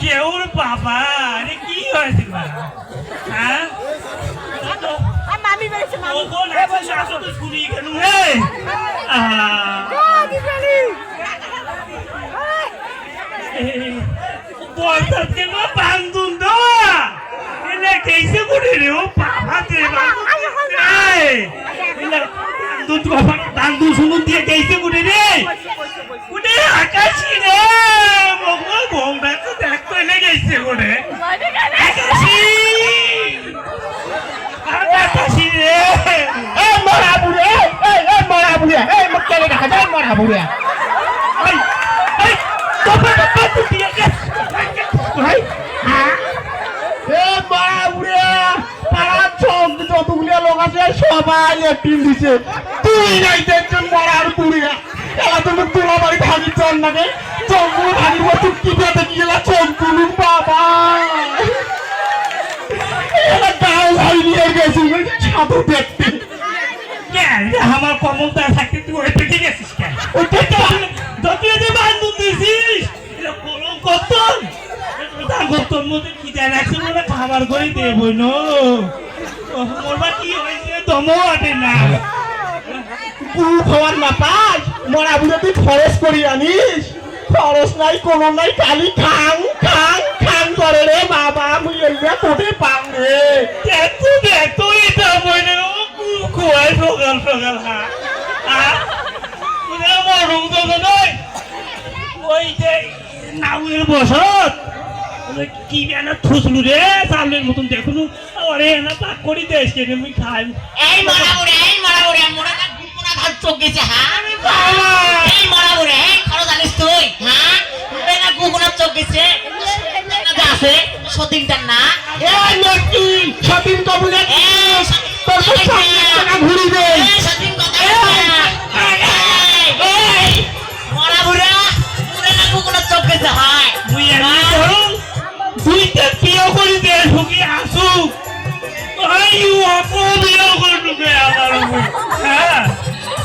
কেউর বাবা আরে কি হয়েছে হ্যাঁ মামি বেরিয়েছে মামি ও কোন আছে আসো তো শুনি কেন হে বলতাম কেন বান্ধুন দো এলে কেসে করে রে ও বাবা তে বান্ধুন বান্ধুন শুনুন দিয়ে কেসে করে রে উনি আকাশি রে মগল বংডা তো দেখতো এলে গেছে করে আকাশি আকাশি রে এ মরা বুড়ে এ মরা বুড়ে এ মক্কে দেখা যায় মরা বুড়ে এই এই তোমরা তো দিয়ে ভাই এ মরা বুড়ে পাড়ার সব যতগুলো লোক আছে সবাই লেট্রিন দিছে তুই নাই দেখছেন মরার বুড়ে এলা তুমি তোলা বাড়ি ভাঙি চল নাকি চম্পুর ভাঙিব তুই কি পেতে গিয়েলা চম্পুর বাবা এলা গাও ভাই নিয়ে গেছি ছাদু দেখতে আমার কমলটা থাকতে তুই ওই পেটে গেছিস কেন ওইটা দতিয়ে যে বান্ধব দিছিস কলম করতন তার তোর মধ্যে কি জানাচ্ছিল না খাবার করে দেবো নো মোরবা কি হয়েছে দমও আটে না গুরু খাওয়ার না পাস মরা বুড়ে তুই খরচ করি আনিস খরচ নাই কোনো নাই খালি খাং খাং খাং করে রে বাবা মুই এলে তোটে পাং রে দেখতো এটা বইনে ও খুয়াই সকাল সকাল মরুম তো নয় ওই যে নাউয়ের বসত কি বেনা থুসলু রে চালের মতন দেখুন আরে না পাক করি দেশ কেন মুই খাই এই মরা বুড়ে মোরা কা গুমরা ধার চোখ গেছে হ্যাঁ বাবা এই মরা বুড়ে খরচ জানিস তুই হ্যাঁ বেনা গুমরা চোখ গেছে না আছে সতীনটার না এ নেকি সতীন কবুলে এই তোর টাকা ঘুরি দে এই সতীন কথা এই মরা বুড়ে মোরা না গুমরা চোখ গেছে হয় মুই এমনি করুন দুইটা বিয়ে করি দে ঢুকি আসুক আই অপো বিয়ে করে ঢুকে আমার হ্যাঁ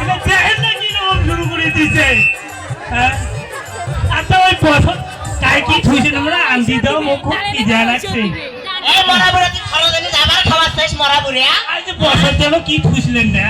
এটা দেখেন না কি নাম শুরু করে দিছে হ্যাঁ আচ্ছা ওই বছর কাই কি থুইছে আমরা আনছি দাও মুখ কি জানাচ্ছে এই মরা বুড়ে তুই খরচ জানিস আবার খাবার চাইছ মরা বুড়ে আজ বছর যেন কি থুইছিলেন না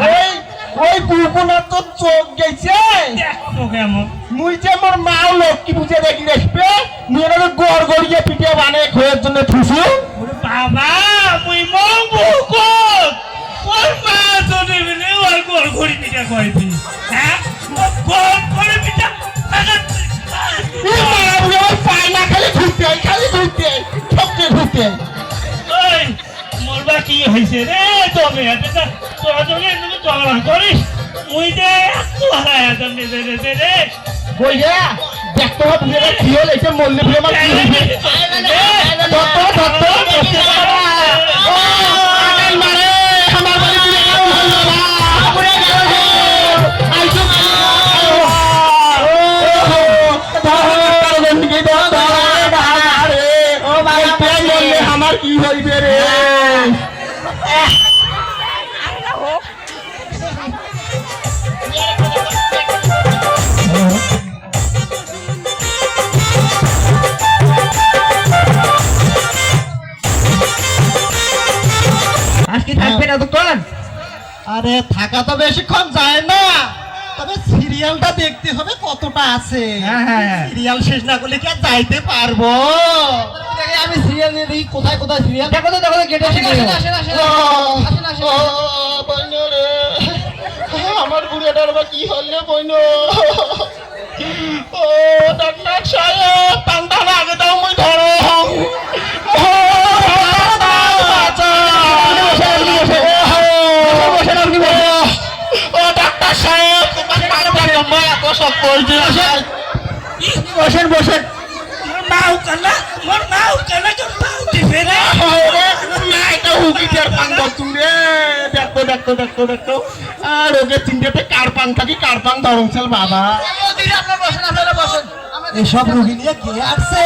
ওই ওই কুকুনা তো চোখ গেছে দেখো কেমন মুই যে মোর মাও লক্ষ্মী বুঝে দেখি দেখবে মুই এনে গড় গড়িয়ে পিঠে বানে খোয়ের জন্য থুসু ওরে বাবা মুই মং বুকত ওর মা জনে মিলে ওর গোল ঘড়ি পিঠা কইবি হ্যাঁ গোল করে পিঠা এই মারা বুড়ে ওই পায় না খালি ঘুরতে ঠকতে ওই মোরবা কি হইছে রে তবে এটা তোরা জনে তুমি ঝগড়া করিস মুই দে একটু হারায় আদম দে রে বইয়া দেখতে হবে বুঝে কি হল এটা মল্লে বুড়ে আমার কি হইছে ধরতো ও আনাই মারে আমার বাড়ি বুড়ে গেল ভালো না বুড়ে গেল আইছো আমার কি হইবে রে আজকে থাকবে না দোকান? আরে থাকা তো বেশিক্ষণ যায় না, তবে সিরিয়ালটা দেখতে হবে কতটা আছে। হ্যাঁ। সিরিয়াল শেষ না করলে কি আর যাইতে পারবো? আমি সিরিয়াল দিয়ে দেখি কোথায় সিরিয়াল। দেখো তো গেটে বইনো রে, আমার বুড়িটার বা কি হলে বইনো। ও ডাক্তার সাহেব, পান্তা আগে দাও মই ধরো। বসেন মাও কানা মোর মাও কানা কেন মাও দিবে রে না এটা হুকিটার পান বতুরে। দেখো আর ওকে তিনটেতে কারপান থাকি কারপান ধরনছেল বাবা। আপনারা বসেন এসব রোগী নিয়ে কে আসছে?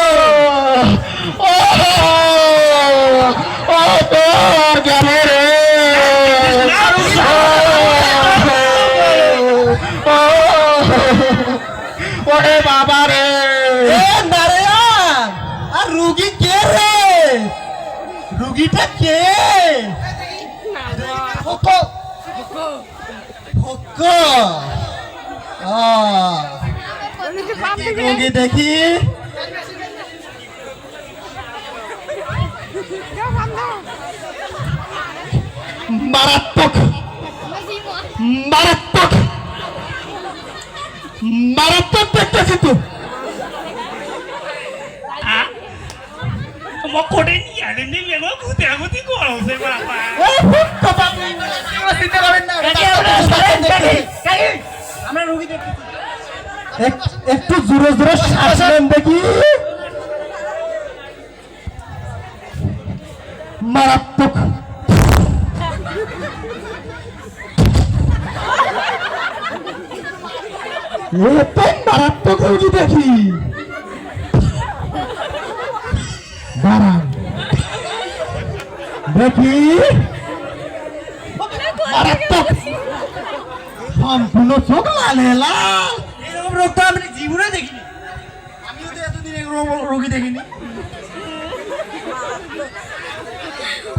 ও তোর গেলে রে, ওরে বাবা রে, না রে রুগীটা কে রুগী দেখি মারাত্মক মারাত্মক মারাত্মক দেখতেছি তো তোমার কোটে নিয়ে আনে নিলে গো গুতি করছে বাবা চিন্তা করেন না আমরা রুগী দেখি একটু জোরে জোরে শ্বাস নেন দেখি মারাত্মক এত মারাত্মক রোগী দেখি দাঁড়ান দেখি মারাত্মক সম্পূর্ণ চোখ লাল লাল এরকম রোগ তো আমি জীবনে দেখিনি আমিও তো এতদিন এরকম রোগী দেখিনি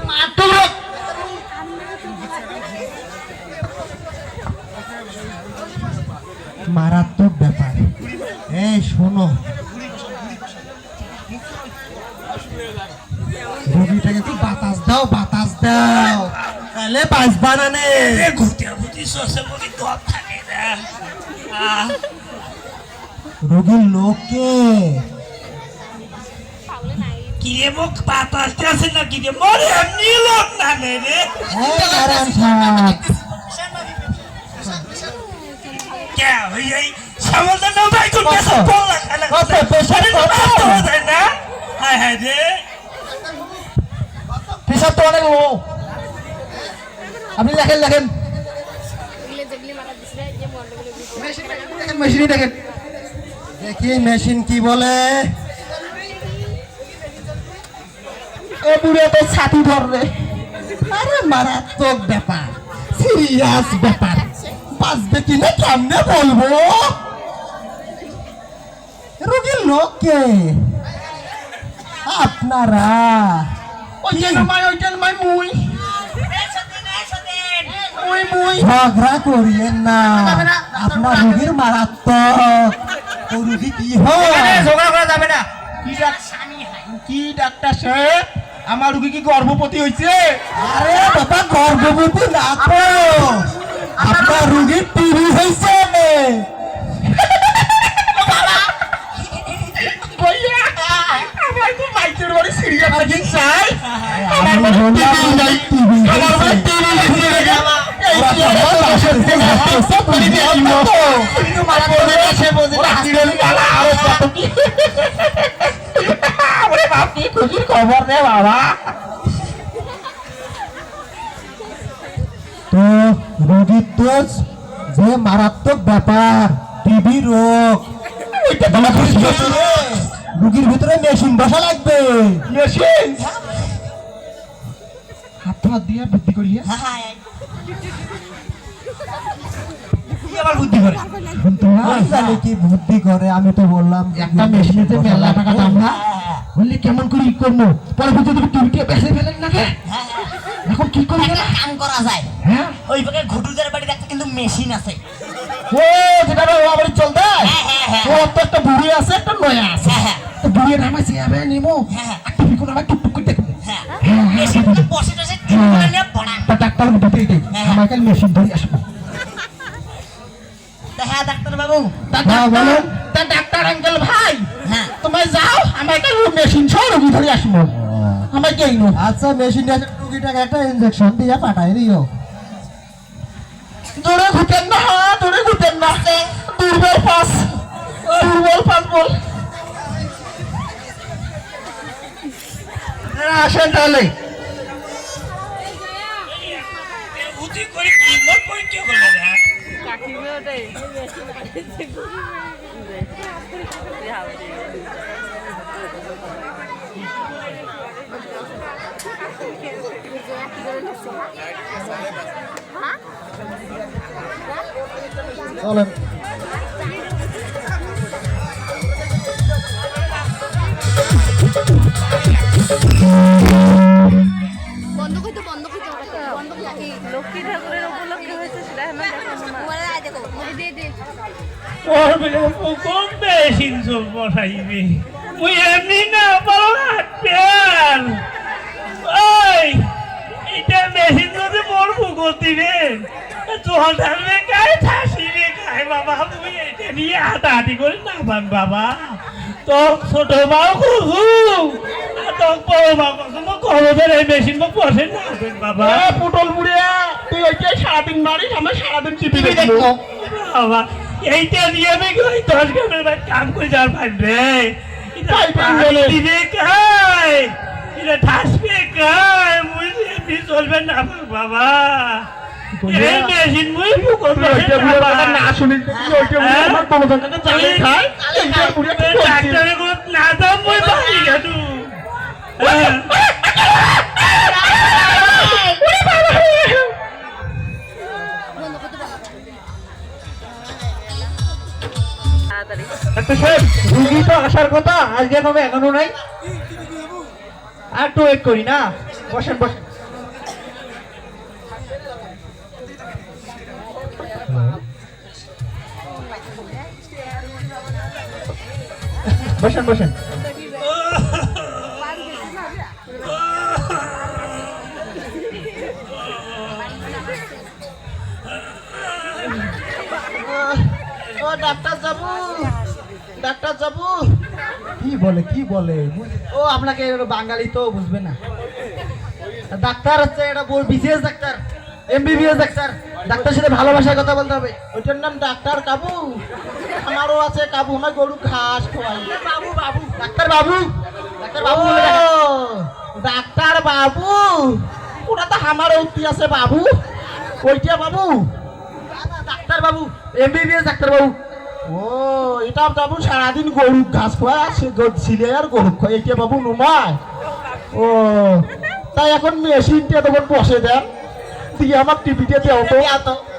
মারাত্মক রোগ মারাত্মক ব্যাপার এই শোনো রোগীটাকে একটু বাতাস দাও তাহলে বাঁচবা না নে গুতি সসে বলি তো থাকে না রোগীর লোককে কি রে মুখ বাতাসতে আছে না কি রে মরে এমনি লোক না রে আরাম সাহেব কে হই এই সামনে না ভাই কোন কেসে পড়লা খালা কত পেশাব কত তাই না হায় হায় রে পেশাব তো অনেক লো আপনি লেখেন মেশিনই দেখেন দেখি মেশিন কি বলে এ বুড়ে তো ছাতি ধরবে আরে মারাত্মক ব্যাপার সিরিয়াস ব্যাপার বাঁচবে কিনা কেমনে বলবো রোগীর লোককে আপনারা ওইটার মাই মুই ঝগড়া করিয়েন না আপনার রোগীর মারাত্মক ও রোগী কি হয় ঝগড়া করা যাবে না কি ডাক্তার সাহেব আমার রোগী কি গর্ভবতী হয়েছে আরে বাবা গর্ভবতী না তো আপনার রোগীর টিভি হয়েছে খুশির খবর রে বাবা তো রোগীর তো যে মারাত্মক ব্যাপার টিবি রোগ রোগীর ভিতরে মেশিন বসা লাগবে মেশিন হাত দিয়ে বুদ্ধি করিয়ে আবার বুদ্ধি করে জানি কি বুদ্ধি করে আমি তো বললাম একটা মেশিনেতে মেলা টাকা দাম না বললি কেমন করে ই করবো পরে বুঝতে তুমি টিভিকে বেঁচে ফেলেন না এখন কি করি কাম করা যায় হ্যাঁ ওই ভাগে ঘুটুদের বাড়িতে একটা কিন্তু মেশিন আছে ও যেটা আবার চলতে ও তো একটা বুড়ি আছে একটা নয়া আছে তো বুড়ি নামাইছে আমি নিমো একটা বিকুন আমার টুকটুক করে দেখবো হ্যাঁ মেশিনটা বসে বসে নিয়ে পড়া ডাক্তার দিতেই দেই আমাকে মেশিন ধরে আসবো হ্যাঁ ডাক্তার বাবু বলুন তা ডাক্তার আঙ্কেল ভাই হ্যাঁ তুমি যাও আমাকে মেশিন সহ রোগী ধরে আসবো আমাকে এই আচ্ছা মেশিন রোগীটাকে একটা ইনজেকশন দিয়ে পাঠাই দিও দূরে ঘুটেন না দূরে ঘুটেন না দুর্বল পাস বল আসেন তাহলে গুতি করে কি মোর পরিচয় করলে না চলেন ওর বলে কোন মেশিন সব বসাইবে ওই এমনি না বড় হাতের ওই এটা মেশিন যদি মরবো করতিবে জল ঢালবে খায় ঠাসিবে খায় বাবা তুই এটা নিয়ে হাঁটাহাঁটি করে নামান বাবা তো ছোট মাও কুহু তো বড় মাও কুহু কলমের এই মেশিন মো বসে নাবেন বাবা পুটল বুড়িয়া তুই ওইটাই সারাদিন মারিস আমার সারাদিন টিভি টিভি দেখবো দেখবো বাবা এইটা দিয়ে আমি ওই 10 গ্রামের ভাই কাম করে যাওয়ার পারবে তাই পারবে। দিবে খায় এটা ঠাসবে খায় মুই এমনি চলবে না বাবা এই মেশিন মুই করবে ওইটা বুড়িয়া কথা না শুনিস তুই ওইটা বুড়িয়া আমার কোনো জায়গাতে চালিয়ে খায় এইটা বুড়িয়া তুই বলছিস। ডাক্তারের কোনো না দাম মুই বাড়ি গেলু একটা সাহেব রুগী তো আসার কথা আজকে কবে এখনো নাই আর একটু ওয়েট করি না বসেন বসেন বসেন বসেন ও ডাক্তার যাবো ডাক্তার যাবো কি বলে ও আপনাকে বাঙালি তো বুঝবে না ডাক্তার হচ্ছে এটা BCS doctor MBBS doctor doctor সাথে ভালোবাসার কথা বলতে হবে ওইটার নাম ডাক্তার কাবু আমারও আছে কাবু আমার গরু ঘাস খোয়াই বাবু বাবু ডাক্তার বাবু ডাক্তার বাবু বলে ডাকে। ডাক্তার বাবু ওটা তো আমার উক্তি আছে বাবু ওইটা বাবু ডাক্তার বাবু এমবিবিএস ডাক্তার বাবু ও এটা বাবু সারাদিন গরু ঘাস খোয়া ছিলে আর গরু খোয়া এটা বাবু নুমায় ও তাই এখন মেশিনটা তখন বসে দেন দিয়ে আমার টিভিতে দেও তো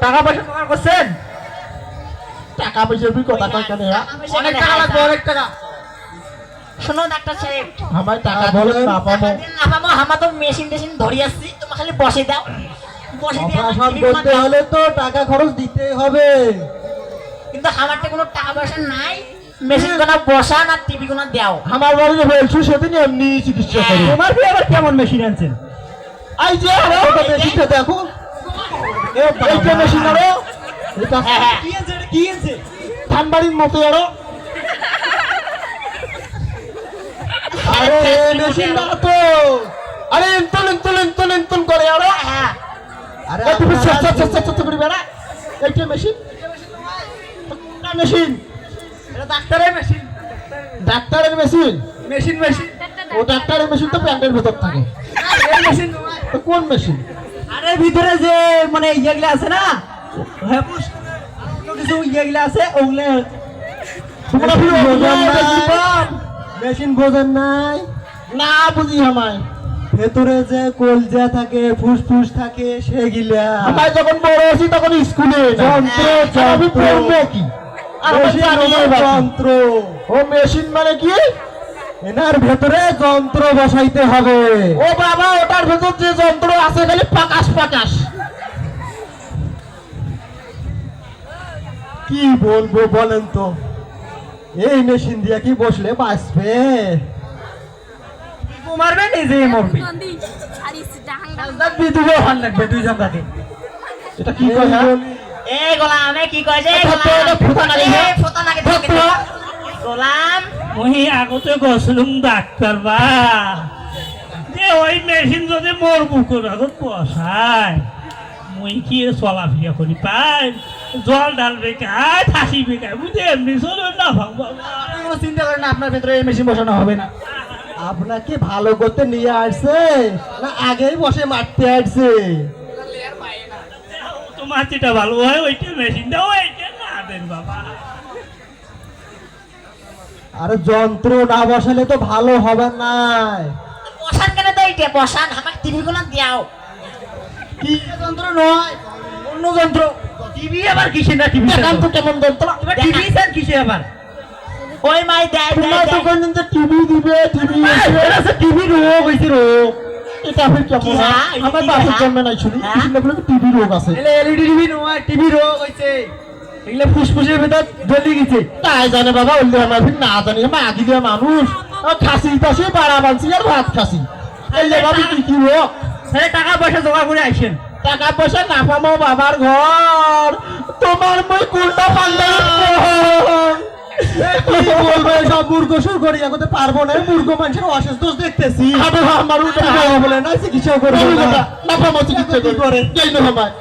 টাকা পয়সা জোগাড় করছেন টাকা পয়সার বি কথা কয় কেন হ্যাঁ? অনেক টাকা লাগবে অনেক টাকা শোনো ডাক্তার সাহেব আমার টাকা বলে না পাবো না পাবো আমার তো মেশিন টেশিন ধরি আসছি তোমার খালি বসে দাও বসে দিয়ে আমার অপারেশন TV করতে দাও। হলে তো টাকা খরচ দিতে হবে কিন্তু আমার তো কোনো টাকা পয়সা নাই মেশিন কোনা বসা না টিভি কোনা দাও আমার বাড়ি যে হয়েছে সেদিন এমনি চিকিৎসা করি তোমার কি আবার কেমন মেশিন আনছেন এই যে আমার মেশিনটা দেখো এইটা মেশিন আরো এটা হ্যাঁ, হ্যাঁ। কি আনছে ধানবাড়ির মতো আরো আরে এই মেশিনটা তো আরে ইন্তন করে আরো হ্যাঁ আরে এই তুমি আপনারা সব করে বেড়া এইটা মেশিন মেশিন এটা ডাক্তারের মেশিন ডাক্তারের মেশিন মেশিন মেশিন ও ডাক্তারের মেশিন তো প্যান্টের ভেতর থাকে এই মেশিন তো কোন মেশিন আরে ভিতরে যে মানে ইয়েগুলা আছে না হ্যাঁ কিছু ইয়েগুলা আছে ওগুলা তোমরা কি বোঝেন নাই? মেশিন বোঝেন নাই না বুঝি আমায় ভেতরে যে কলজা থাকে ফুসফুস থাকে সেগুলা আমায় যখন বড় আছি তখন স্কুলে যন্ত্র, আমি যন্ত্র। পড়বো কি আর আমি মেশিন জানি না হলো বাকি। যন্ত্র ও মেশিন মানে কি এনার ভেতরে যন্ত্র বসাইতে হবে ও বাবা ওটার ভেতর যে যন্ত্র আছে খালি পাকাশ কি বলবো বলেন তো এই মেশিন দিয়ে কি বসলে বাঁচবে মারবে নিজেই মরবে বিধুবে ভাল লাগবে দুইজন তাকে এটা কি কয় হ্যাঁ? এই গোলামে কি কয় যে এটা তো এটা ফুটা নাকি, হ্যাঁ? ফুটা নাকি থাকে তো। গোলাম মুই আগতে গেছিলাম ডাক্তার বা যে ওই মেশিন যদি মোর বুকুর আগত বসায় মুই কি চলাফিরা করি পাই জল ডালবে খায় ঠাসিবে খায় বুঝে এমনি চলবে না ভাববা কোনো চিন্তা করেন না আপনার ভেতরে এই মেশিন বসানো হবে না আপনাকে ভালো করতে নিয়ে আসছে না আগেই বসে মারতে আসছে তোমার যেটা ভালো হয় ওইটা মেশিনটা ওইটা না দেন বাবা আরে যন্ত্র না বসালে তো ভালো হবে না বসান কেন তো এইটা বসান আমার টিভি কোনা দাও কি যন্ত্র নয় অন্য যন্ত্র টিভি আবার কিসে না টিভি দেখান তো কেমন যন্ত্র টিভি স্যার কিসে আবার ওই মাই দেয় তোমার দেয় দোকানে যে টিভি দিবে টিভি টিভি রোগ হয়েছে রোগ এটা ফির কেমন কি হ্যাঁ? এটা আমার কি বাপের হ্যাঁ? জন্মে নাই শুনি হ্যাঁ? টিভি রোগ আছে এলে এলইডি টিভি নয় টিভি রোগ হইছে এগুলো ফুসফুসের ভেতর জ্বলি গেছে তাই জানে বাবা ওই আমার ফির না জানি মা দিলে মানুষ খাসি টাসি বাড়া বানছি আর ভাত খাসি এই যে ভাবি কি রোগ তাহলে টাকা পয়সা জোগাড় করে আইসেন টাকা পয়সা না পামো বাবার ঘর তোমার মই কুলটা পাল্লা কি বলবে সব মূর্খ সুর করি এগোতে পারবো না মূর্খ মানুষের অসুস্থ দেখতেছি আমার উল্টা বলে না চিকিৎসা করবো না না পামো চিকিৎসা করে যাই না ভাই